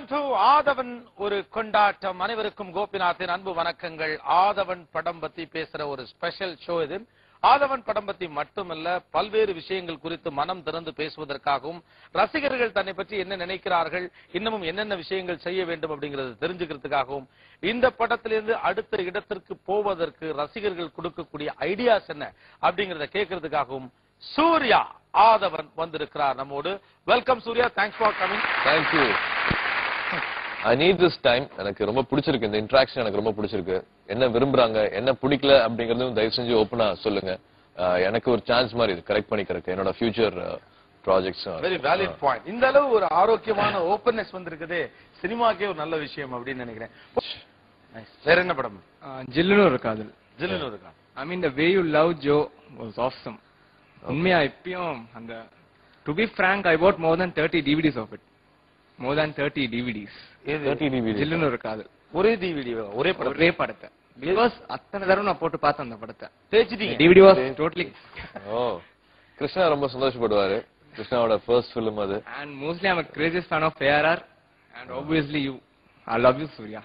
To ஆதவன் ஒரு கொண்டாட்டம். அனைவருக்கும் கோபிநாத்தின் அன்பு வணக்கங்கள். ஆதவன் படம் பத்தி பேசுற ஒரு ஸ்பெஷல் ஷோ இது. ஆதவன் படம் பத்தி மட்டுமல்ல, பல்வேறு விஷயங்கள் குறித்து மனம் திறந்து பேசுவதற்காகவும், ரசிகர்கள் தன்னை பற்றி என்ன நினைக்கிறார்கள், இன்னமும் என்னென்ன விஷயங்கள் செய்ய வேண்டும் அப்படிங்கறது தெரிஞ்சுக்கிறதுக்காகவும், இந்த படத்திலிருந்து அடுத்த இடத்திற்கு போவதற்கு ரசிகர்கள் கொடுக்கக்கூடிய ஐடியாஸ் என்ன அப்படிங்கறத கேட்கறதுக்காகவும் சூர்யா ஆதவன் வந்திருக்கிறார் நம்மோடு. Welcome Surya, thanks for coming. Thank you. I need this time. எனக்கு ரொம்ப பிடிச்சிருக்கு, இந்த இன்டராக்ஷன் எனக்கு ரொம்ப பிடிச்சிருக்கு. என்ன விரும்புறாங்க, என்ன பிடிக்கல அப்படிங்கறதும் தயவு செஞ்சு ஓபனா சொல்லுங்க. எனக்கு ஒரு சான்ஸ் மாதிரி இது கரெக்ட் பண்ணிக்கிறதுக்கு என்னோட future projects. Very valid point. இந்த அளவு ஒரு ஆரோக்கியமான ஓபன்னஸ் வந்திருக்குதே சினிமாக்கே ஒரு நல்ல விஷயம் அப்படின்னு நினைக்கிறேன். வேற என்ன படம்? ஜில்லுன்னு ஒரு காதல். ஜில்லுன்னு ஒரு காதல். I mean the way you love Joe was awesome. உண்மையா இப்பயும் அந்த to be frank I bought more than 30 DVDs of it. More than 30 DVDs. 30 DVDs. ஜில்லுன்னு ஒரு காதல். ஒரே டிவிடி ஒரே படத்தை. Because அத்தனை தடவை நான் போட்டு பார்த்தேன் அந்த படத்தை. தேய்ச்சிட்டீங்க. DVD was totally. கிருஷ்ணா ரொம்ப சந்தோஷப்படுவாரு. கிருஷ்ணாவோட ஃபர்ஸ்ட் ஃபிலிம் அது. And mostly I'm a craziest fan of ARR and obviously you. I love you Surya.